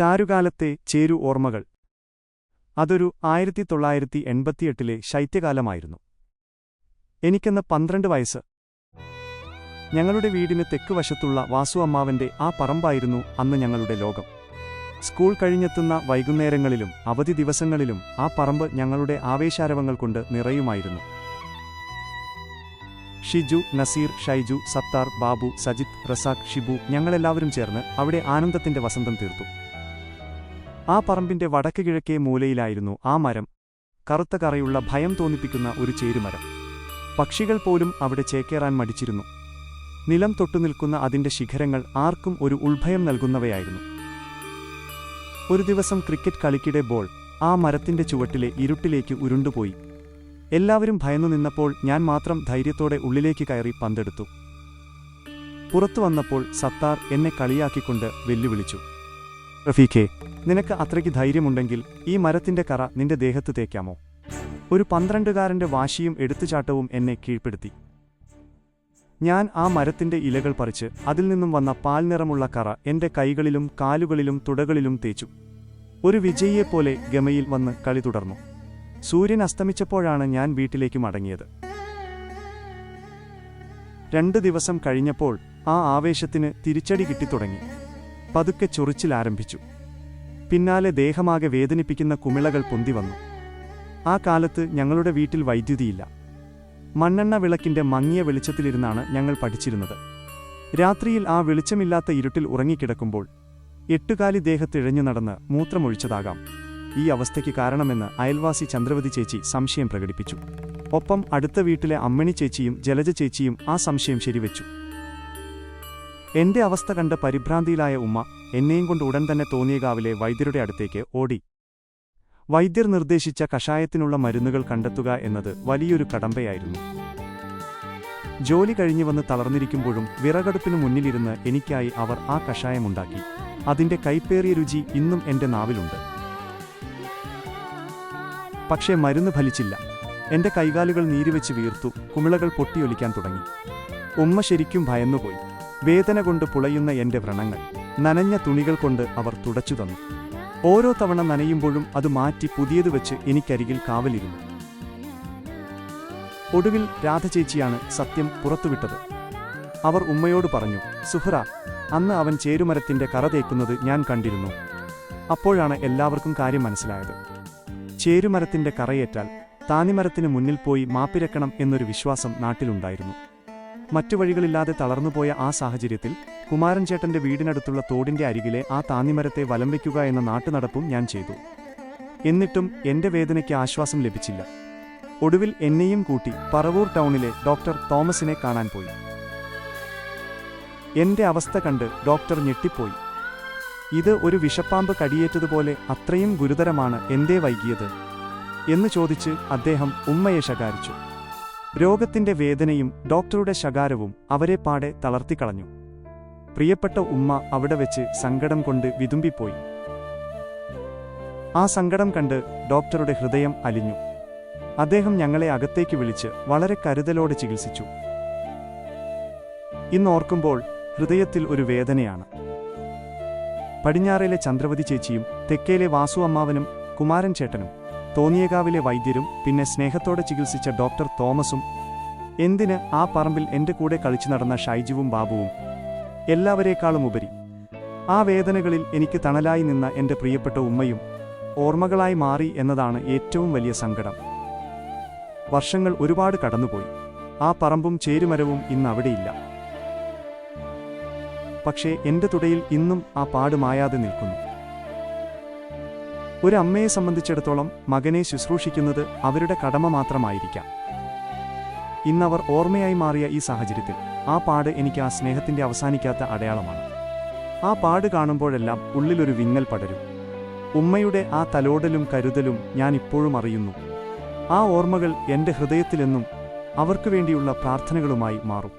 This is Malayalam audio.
ചാരുകാലത്തെ ചേരു ഓർമ്മകൾ. അതൊരു 1988 ശൈത്യകാലമായിരുന്നു. എനിക്കന്ന് 12 വയസ്സ്. ഞങ്ങളുടെ വീടിന് തെക്കുവശത്തുള്ള വാസു അമ്മാവന്റെ ആ പറമ്പായിരുന്നു അന്ന് ഞങ്ങളുടെ ലോകം. സ്കൂൾ കഴിഞ്ഞെത്തുന്ന വൈകുന്നേരങ്ങളിലും അവധി ദിവസങ്ങളിലും ആ പറമ്പ് ഞങ്ങളുടെ ആവേശാരവങ്ങൾ കൊണ്ട് നിറയുമായിരുന്നു. ഷിജു, നസീർ, ഷൈജു, സത്താർ, ബാബു, സജിത്, റസാഖ്, ഷിബു ഞങ്ങളെല്ലാവരും ചേർന്ന് അവിടെ ആനന്ദത്തിന്റെ വസന്തം തീർത്തു. ആ പറമ്പിന്റെ വടക്ക് കിഴക്കേ മൂലയിലായിരുന്നു ആ മരം. കറുത്ത കറയുള്ള ഭയം തോന്നിപ്പിക്കുന്ന ഒരു ചേരുമരം. പക്ഷികൾ പോലും അവിടെ ചേക്കേറാൻ മടിച്ചിരുന്നു. നിലം തൊട്ടുനിൽക്കുന്ന അതിന്റെ ശിഖരങ്ങൾ ആർക്കും ഒരു ഉൾഭയം നൽകുന്നവയായിരുന്നു. ഒരു ദിവസം ക്രിക്കറ്റ് കളിക്കിടെ ബോൾ ആ മരത്തിന്റെ ചുവട്ടിലെ ഇരുട്ടിലേക്ക് ഉരുണ്ടുപോയി. എല്ലാവരും ഭയന്നു നിന്നപ്പോൾ ഞാൻ മാത്രം ധൈര്യത്തോടെ ഉള്ളിലേക്ക് കയറി പന്തെടുത്തു. പുറത്തു വന്നപ്പോൾ സത്താർ എന്നെ കളിയാക്കിക്കൊണ്ട് വെല്ലുവിളിച്ചു. റഫീഖേ, നിനക്ക് അത്രയ്ക്ക് ധൈര്യമുണ്ടെങ്കിൽ ഈ മരത്തിന്റെ കറ നിന്റെ ദേഹത്ത് തേക്കാമോ? ഒരു 12കാരന്റെ വാശിയും എടുത്തുചാട്ടവും എന്നെ കീഴ്പ്പെടുത്തി. ഞാൻ ആ മരത്തിന്റെ ഇലകൾ പറിച്ച് അതിൽ നിന്നും വന്ന പാൽനിറമുള്ള കറ എന്റെ കൈകളിലും കാലുകളിലും തുടകളിലും തേച്ചു. ഒരു വിജയിയെപ്പോലെ ഗമയിൽ വന്ന് കളി തുടർന്നു. സൂര്യൻ അസ്തമിച്ചപ്പോഴാണ് ഞാൻ വീട്ടിലേക്ക് മടങ്ങിയത്. 2 ദിവസം കഴിഞ്ഞപ്പോൾ ആ ആവേശത്തിന് തിരിച്ചടി കിട്ടിത്തുടങ്ങി. പതുക്കെ ചൊറിച്ചിലാരംഭിച്ചു. പിന്നാലെ ദേഹമാകെ വേദനിപ്പിക്കുന്ന കുമിളകൾ പൊന്തിവന്നു. ആ കാലത്ത് ഞങ്ങളുടെ വീട്ടിൽ വൈദ്യുതിയില്ല. മണ്ണെണ്ണ വിളക്കിന്റെ മങ്ങിയ വെളിച്ചത്തിലിരുന്നാണ് ഞങ്ങൾ പഠിച്ചിരുന്നത്. രാത്രിയിൽ ആ വെളിച്ചമില്ലാത്ത ഇരുട്ടിൽ ഉറങ്ങിക്കിടക്കുമ്പോൾ 8 കാലി ദേഹത്തിഴഞ്ഞു നടന്ന് മൂത്രമൊഴിച്ചതാകാം ഈ അവസ്ഥയ്ക്ക് കാരണമെന്ന് അയൽവാസി ചന്ദ്രവതി ചേച്ചി സംശയം പ്രകടിപ്പിച്ചു. ഒപ്പം അടുത്ത വീട്ടിലെ അമ്മണി ചേച്ചിയും ജലജ ചേച്ചിയും ആ സംശയം ശരിവെച്ചു. എന്റെ അവസ്ഥ കണ്ട് പരിഭ്രാന്തിയിലായ ഉമ്മ എന്നെയും കൊണ്ട് ഉടൻ തന്നെ തോന്നിയകാവിലെ വൈദ്യരുടെ അടുത്തേക്ക് ഓടി. വൈദ്യർ നിർദ്ദേശിച്ച കഷായത്തിനുള്ള മരുന്നുകൾ കണ്ടെത്തുക എന്നത് വലിയൊരു കടമ്പയായിരുന്നു. ജോലി കഴിഞ്ഞു വന്ന് തളർന്നിരിക്കുമ്പോഴും വിറകടുപ്പിനു മുന്നിലിരുന്ന് എനിക്കായി അവർ ആ കഷായമുണ്ടാക്കി. അതിന്റെ കൈപ്പേറിയ രുചി ഇന്നും എന്റെ നാവിലുണ്ട്. പക്ഷേ മരുന്ന് ഫലിച്ചില്ല. എന്റെ കൈകാലുകൾ നീരുവെച്ച് വീർത്തു, കുമിളകൾ പൊട്ടിയൊലിക്കാൻ തുടങ്ങി. ഉമ്മ ശരിക്കും ഭയന്നുപോയി. വേദന കൊണ്ട് പുളയുന്ന എന്റെ വ്രണങ്ങൾ നനഞ്ഞ തുണികൾ കൊണ്ട് അവർ തുടച്ചു തന്നു. ഓരോ തവണ നനയുമ്പോഴും അത് മാറ്റി പുതിയത് വെച്ച് എനിക്കരികിൽ കാവലിരുന്നു. ഒടുവിൽ രാധചേച്ചിയാണ് സത്യം പുറത്തുവിട്ടത്. അവർ ഉമ്മയോട് പറഞ്ഞു, സുഹ്റ, അന്ന് അവൻ ചേരുമരത്തിന്റെ കറ തേക്കുന്നത് ഞാൻ കണ്ടിരുന്നു. അപ്പോഴാണ് എല്ലാവർക്കും കാര്യം മനസ്സിലായത്. ചേരുമരത്തിന്റെ കറയേറ്റാൽ താനിമരത്തിന് മുന്നിൽ പോയി മാപ്പിരക്കണം എന്നൊരു വിശ്വാസം നാട്ടിലുണ്ടായിരുന്നു. മറ്റു വഴികളില്ലാതെ തളർന്നുപോയ ആ സാഹചര്യത്തിൽ കുമാരൻ ചേട്ടന്റെ വീടിനടുത്തുള്ള തോടിന്റെ അരികിലെ ആ താന്നിമരത്തെ വലം വയ്ക്കുക എന്ന നാട്ടുനടപ്പും ഞാൻ ചെയ്തു. എന്നിട്ടും എന്റെ വേദനയ്ക്ക് ആശ്വാസം ലഭിച്ചില്ല. ഒടുവിൽ എന്നെയും കൂട്ടി പറവൂർ ടൗണിലെ ഡോക്ടർ തോമസിനെ കാണാൻ പോയി. എന്റെ അവസ്ഥ കണ്ട് ഡോക്ടർ ഞെട്ടിപ്പോയി. ഇത് ഒരു വിഷപ്പാമ്പ് കടിയേറ്റതുപോലെ അത്രയും ഗുരുതരമാണ് എന്തേ വൈകിയത് എന്ന് ചോദിച്ച് അദ്ദേഹം ഉമ്മയെ ശകാരിച്ചു. രോഗത്തിന്റെ വേദനയും ഡോക്ടറുടെ ശകാരവും അവരെ പാടെ തളർത്തിക്കളഞ്ഞു. പ്രിയപ്പെട്ട ഉമ്മ അവിടെ വെച്ച് സങ്കടം കൊണ്ട് വിതുമ്പിപ്പോയി. ആ സങ്കടം കണ്ട് ഡോക്ടറുടെ ഹൃദയം അലിഞ്ഞു. അദ്ദേഹം ഞങ്ങളെ അകത്തേക്ക് വിളിച്ച് വളരെ കരുതലോടെ ചികിത്സിച്ചു. ഇന്നോർക്കുമ്പോൾ ഹൃദയത്തിൽ ഒരു വേദനയാണ്. പടിഞ്ഞാറയിലെ ചന്ദ്രവതി ചേച്ചിയും തെക്കേലെ വാസു അമ്മാവനും കുമാരൻ ചേട്ടനും തോന്നിയകാവിലെ വൈദ്യരും പിന്നെ സ്നേഹത്തോടെ ചികിത്സിച്ച ഡോക്ടർ തോമസും, എന്തിന് ആ പറമ്പിൽ എന്റെ കൂടെ കളിച്ചു നടന്ന ഷൈജുവും ബാബുവും, എല്ലാവരേക്കാളും ഉപരി ആ വേദനകളിൽ എനിക്ക് തണലായി നിന്ന എന്റെ പ്രിയപ്പെട്ട ഉമ്മയും ഓർമ്മകളായി മാറി എന്നതാണ് ഏറ്റവും വലിയ സങ്കടം. വർഷങ്ങൾ ഒരുപാട് കടന്നുപോയി. ആ പറമ്പും ചേരുമരവും ഇന്നവിടെയില്ല. പക്ഷേ എന്റെ തുടയിൽ ഇന്നും ആ പാട് മായാതെ നിൽക്കുന്നു. ഒരു അമ്മയെ സംബന്ധിച്ചിടത്തോളം മകനെ ശുശ്രൂഷിക്കുന്നത് അവരുടെ കടമ മാത്രമായിരിക്കാം. ഇന്നവർ ഓർമ്മയായി മാറിയ ഈ സാഹചര്യത്തിൽ ആ പാട് എനിക്ക് ആ സ്നേഹത്തിന്റെ അവസാനിക്കാത്ത അടയാളമാണ്. ആ പാട് കാണുമ്പോഴെല്ലാം ഉള്ളിലൊരു വിങ്ങൽ പടരും. ഉമ്മയുടെ ആ തലോടലും കരുതലും ഞാൻ ഇപ്പോഴും അറിയുന്നു. ആ ഓർമ്മകൾ എന്റെ ഹൃദയത്തിലെന്നും അവർക്കു വേണ്ടിയുള്ള പ്രാർത്ഥനകളുമായി മാറും.